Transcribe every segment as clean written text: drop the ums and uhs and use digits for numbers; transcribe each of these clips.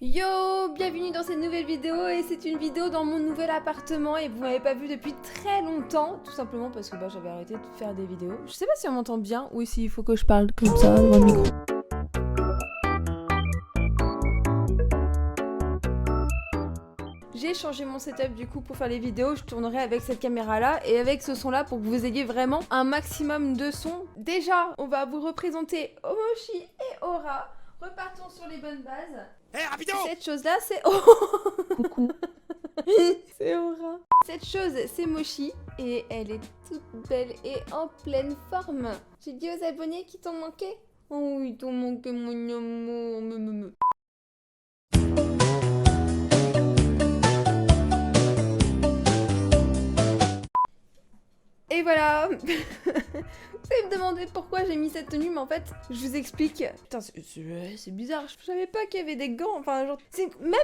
Yo, bienvenue dans cette nouvelle vidéo et c'est une vidéo dans mon nouvel appartement et vous m'avez pas vu depuis très longtemps, tout simplement parce que j'avais arrêté de faire des vidéos. Je sais pas si on m'entend bien ou s'il faut que je parle comme ça devant le micro. J'ai changé mon setup du coup pour faire les vidéos, je tournerai avec cette caméra là et avec ce son là pour que vous ayez vraiment un maximum de son. Déjà, on va vous représenter Omoshi et Aura. Repartons sur les bonnes bases. Hé, rapido! Cette chose là c'est... Coucou. C'est Aura. Cette chose c'est Moshi et elle est toute belle et en pleine forme. J'ai dit aux abonnés qui t'ont manqué. Oh ils t'ont manqué mon amour. Et voilà. Vous allez me demander pourquoi j'ai mis cette tenue, mais en fait, je vous explique. Putain, c'est bizarre. Je savais pas qu'il y avait des gants. Enfin, genre, même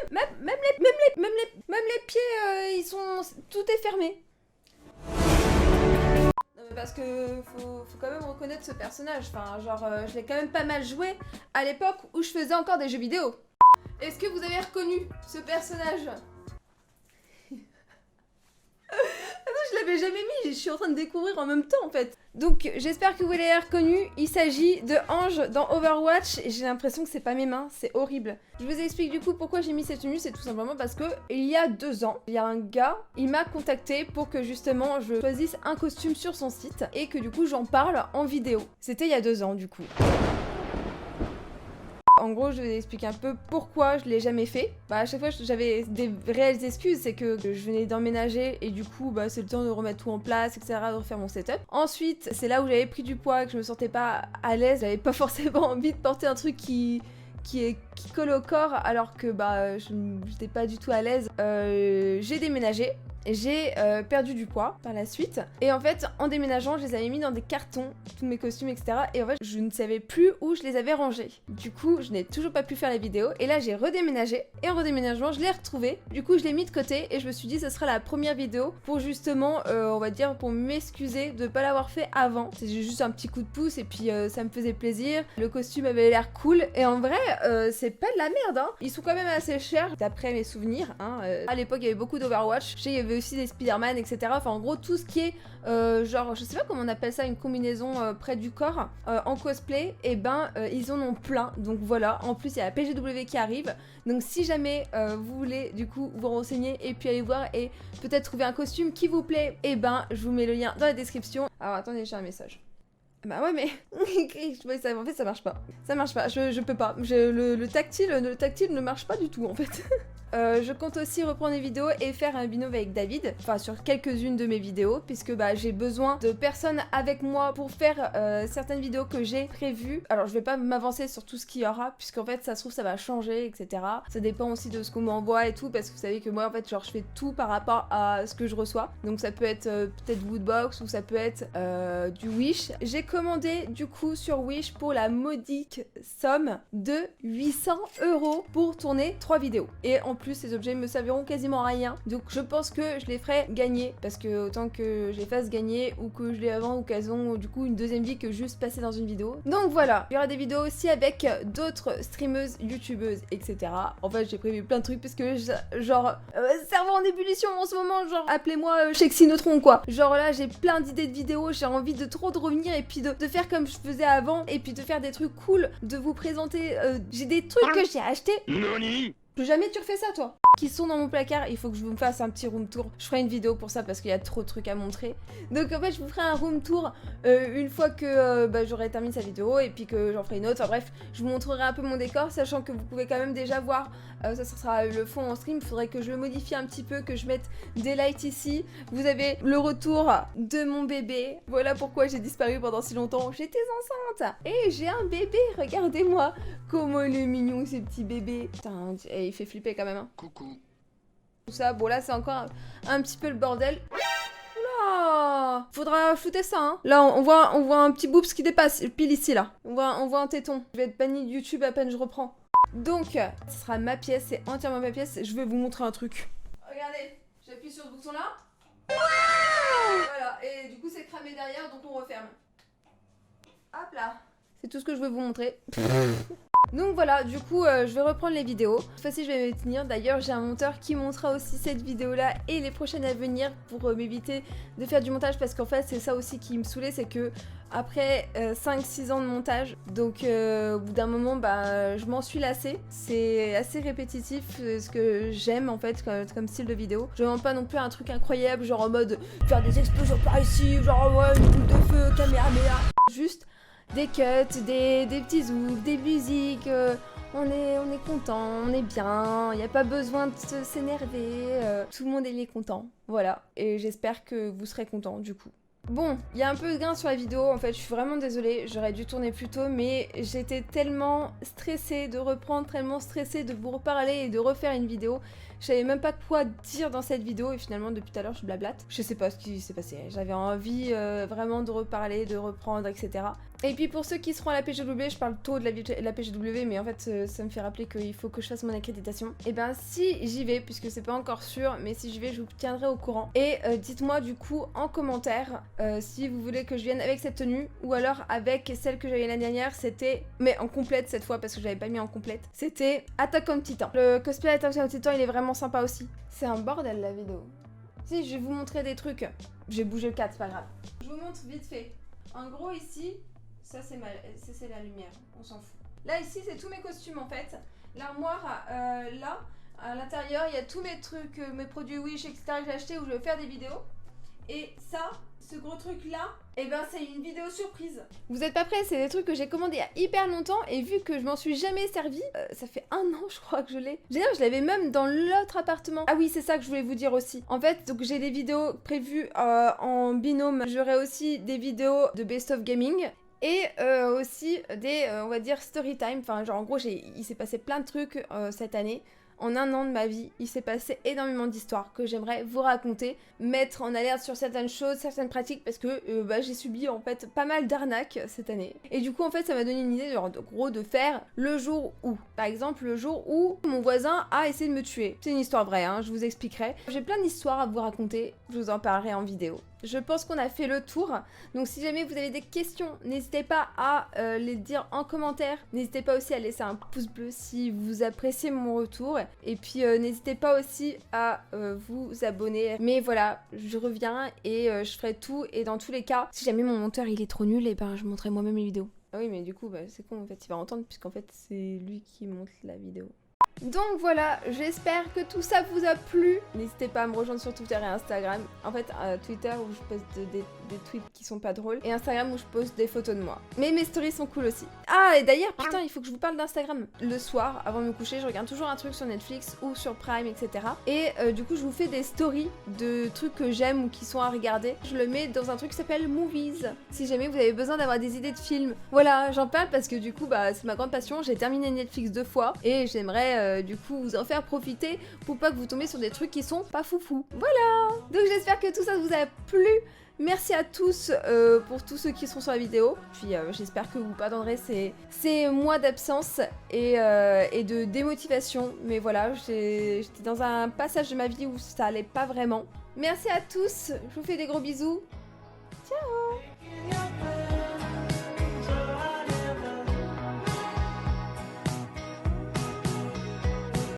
les pieds, ils sont, tout est fermé. Non, mais parce que faut quand même reconnaître ce personnage. Enfin, genre, je l'ai quand même pas mal joué à l'époque où je faisais encore des jeux vidéo. Est-ce que vous avez reconnu ce personnage? Je l'avais jamais mis, je suis en train de découvrir en même temps en fait. Donc j'espère que vous l'avez reconnu, il s'agit de Ange dans Overwatch et j'ai l'impression que c'est pas mes mains, c'est horrible. Je vous explique du coup pourquoi j'ai mis cette tenue, c'est tout simplement parce que il y a 2 ans, il y a un gars, il m'a contacté pour que justement je choisisse un costume sur son site et que du coup j'en parle en vidéo. C'était il y a 2 ans du coup. En gros, je vais vous expliquer un peu pourquoi je l'ai jamais fait. À chaque fois, j'avais des réelles excuses, c'est que je venais d'emménager et du coup, c'est le temps de remettre tout en place, etc., de refaire mon setup. Ensuite, c'est là où j'avais pris du poids, que je me sentais pas à l'aise, j'avais pas forcément envie de porter un truc qui colle au corps, alors que j'étais pas du tout à l'aise. J'ai déménagé. J'ai perdu du poids par la suite et en fait en déménageant je les avais mis dans des cartons, tous mes costumes etc, et en fait je ne savais plus où je les avais rangés. Du coup je n'ai toujours pas pu faire la vidéo et là j'ai redéménagé et en redéménagement je l'ai retrouvé. Du coup je l'ai mis de côté et je me suis dit ce sera la première vidéo pour justement on va dire pour m'excuser de pas l'avoir fait avant. C'est juste un petit coup de pouce et puis ça me faisait plaisir. Le costume avait l'air cool et en vrai c'est pas de la merde hein. Ils sont quand même assez chers d'après mes souvenirs hein. À l'époque il y avait beaucoup d'Overwatch, il y avait aussi des Spider-Man, etc. Enfin, en gros, tout ce qui est genre, je sais pas comment on appelle ça, une combinaison près du corps en cosplay, et ils en ont plein. Donc voilà, en plus, il y a la PGW qui arrive. Donc si jamais vous voulez du coup vous renseigner et puis aller voir et peut-être trouver un costume qui vous plaît, je vous mets le lien dans la description. Alors attendez, j'ai un message. Bah ouais mais en fait ça marche pas. Ça marche pas, je peux pas. Le tactile ne marche pas du tout en fait. Je compte aussi reprendre des vidéos et faire un binôme avec David, enfin sur quelques-unes de mes vidéos, puisque j'ai besoin de personnes avec moi pour faire certaines vidéos que j'ai prévues. Alors je vais pas m'avancer sur tout ce qu'il y aura, puisqu'en fait ça se trouve ça va changer, etc. Ça dépend aussi de ce qu'on m'envoie et tout, parce que vous savez que moi en fait genre je fais tout par rapport à ce que je reçois. Donc ça peut être peut-être Woodbox ou ça peut être du Wish. J'ai commandé du coup sur Wish pour la modique somme de 800 € pour tourner 3 vidéos. Et en plus ces objets me serviront quasiment à rien, donc je pense que je les ferai gagner, parce que autant que je les fasse gagner ou que je les vende ou qu'elles ont du coup une deuxième vie que juste passer dans une vidéo. Donc voilà, il y aura des vidéos aussi avec d'autres streameuses, youtubeuses, etc. En fait j'ai prévu plein de trucs parce que genre cerveau en ébullition en ce moment, genre appelez-moi Chexinotron quoi. Genre là j'ai plein d'idées de vidéos, j'ai envie de trop de revenir et puis de faire comme je faisais avant et puis de faire des trucs cool, de vous présenter, j'ai des trucs que j'ai achetés. Nani? Plus jamais tu refais ça toi. Qui sont dans mon placard, il faut que je vous fasse un petit room tour. Je ferai une vidéo pour ça parce qu'il y a trop de trucs à montrer. Donc en fait je vous ferai un room tour une fois que j'aurai terminé sa vidéo et puis que j'en ferai une autre. Enfin bref, je vous montrerai un peu mon décor, sachant que vous pouvez quand même déjà voir, ça sera le fond en stream. Il faudrait que je le modifie un petit peu, que je mette des lights ici. Vous avez le retour de mon bébé. Voilà pourquoi j'ai disparu pendant si longtemps. J'étais enceinte et j'ai un bébé, regardez-moi comment il est mignon ce petit bébé. Putain, il fait flipper quand même hein. Coucou. Tout ça, bon là c'est encore un petit peu le bordel. Oula, faudra flouter ça hein. Là on voit un petit boobs qui dépasse pile ici là. On voit un téton. Je vais être banni de YouTube à peine je reprends. Donc ce sera ma pièce, c'est entièrement ma pièce. Je vais vous montrer un truc. Regardez, j'appuie sur ce bouton là. Voilà, et du coup c'est cramé derrière donc on referme. Hop là. C'est tout ce que je veux vous montrer. Donc voilà, du coup je vais reprendre les vidéos. Cette fois-ci je vais me tenir. D'ailleurs j'ai un monteur qui montera aussi cette vidéo là et les prochaines à venir pour m'éviter de faire du montage, parce qu'en fait c'est ça aussi qui me saoulait, c'est que après 5-6 ans de montage, donc au bout d'un moment bah je m'en suis lassée. C'est assez répétitif ce que j'aime en fait comme style de vidéo. Je demande pas non plus un truc incroyable genre en mode faire des explosions par ici, genre ouais une boule de feu, caméra, juste des cuts, des petits zooms, des musiques, on est content, on est bien, il n'y a pas besoin de s'énerver, tout le monde est content, voilà, et j'espère que vous serez contents du coup. Bon, il y a un peu de grain sur la vidéo, en fait je suis vraiment désolée, j'aurais dû tourner plus tôt, mais j'étais tellement stressée de reprendre, tellement stressée de vous reparler et de refaire une vidéo. Je savais même pas quoi dire dans cette vidéo et finalement depuis tout à l'heure je blablate. Je sais pas ce qui s'est passé, j'avais envie vraiment de reparler, de reprendre, etc. Et puis pour ceux qui seront à la PGW, je parle tôt de la PGW, mais en fait ça me fait rappeler qu'il faut que je fasse mon accréditation. Et ben si j'y vais, puisque c'est pas encore sûr, mais si j'y vais je vous tiendrai au courant. Et dites-moi du coup en commentaire si vous voulez que je vienne avec cette tenue ou alors avec celle que j'avais l'année dernière, c'était, mais en complète cette fois parce que je l'avais pas mis en complète, c'était Attack on Titan. Le cosplay Attack on Titan il est vraiment sympa aussi. C'est un bordel la vidéo. Si, je vais vous montrer des trucs. J'ai bougé le cadre, c'est pas grave. Je vous montre vite fait. En gros ici, ça c'est la lumière, on s'en fout. Là ici c'est tous mes costumes en fait. L'armoire là, à l'intérieur il y a tous mes trucs, mes produits Wish etc que j'ai acheté où je vais faire des vidéos. Et ça, ce gros truc là, et ben c'est une vidéo surprise. Vous êtes pas prêts? C'est des trucs que j'ai commandés il y a hyper longtemps et vu que je m'en suis jamais servi, ça fait 1 an je crois que je l'ai. Je l'avais même dans l'autre appartement. Ah oui c'est ça que je voulais vous dire aussi. En fait donc j'ai des vidéos prévues en binôme. J'aurai aussi des vidéos de Best of Gaming. Et aussi des, on va dire, story time. Enfin genre en gros il s'est passé plein de trucs cette année. En 1 an de ma vie, il s'est passé énormément d'histoires que j'aimerais vous raconter, mettre en alerte sur certaines choses, certaines pratiques, parce que j'ai subi en fait pas mal d'arnaques cette année. Et du coup en fait ça m'a donné une idée genre, de gros de faire le jour où. Par exemple le jour où mon voisin a essayé de me tuer. C'est une histoire vraie, hein, je vous expliquerai. J'ai plein d'histoires à vous raconter, je vous en parlerai en vidéo. Je pense qu'on a fait le tour, donc si jamais vous avez des questions, n'hésitez pas à les dire en commentaire. N'hésitez pas aussi à laisser un pouce bleu si vous appréciez mon retour. Et puis n'hésitez pas aussi à vous abonner. Mais voilà, je reviens et je ferai tout. Et dans tous les cas, si jamais mon monteur il est trop nul, et ben je montrerai moi-même les vidéos. Ah oui mais du coup c'est con en fait, il va entendre puisqu'en fait c'est lui qui monte la vidéo. Donc voilà, j'espère que tout ça vous a plu. N'hésitez pas à me rejoindre sur Twitter et Instagram. En fait, Twitter où je poste des tweets qui sont pas drôles. Et Instagram où je poste des photos de moi. Mais mes stories sont cool aussi. Ah, et d'ailleurs, putain, il faut que je vous parle d'Instagram. Le soir, avant de me coucher, je regarde toujours un truc sur Netflix ou sur Prime, etc. Et du coup, je vous fais des stories de trucs que j'aime ou qui sont à regarder. Je le mets dans un truc qui s'appelle Movies. Si jamais vous avez besoin d'avoir des idées de films. Voilà, j'en parle parce que du coup, bah, c'est ma grande passion. J'ai terminé Netflix 2 fois. Et j'aimerais du coup vous en faire profiter pour pas que vous tombiez sur des trucs qui sont pas foufou. Voilà. Donc j'espère que tout ça vous a plu. Merci à tous pour tous ceux qui sont sur la vidéo. Puis j'espère que vous pardonnerez ces mois d'absence et de démotivation. Mais voilà, j'étais dans un passage de ma vie où ça allait pas vraiment. Merci à tous, je vous fais des gros bisous. Ciao.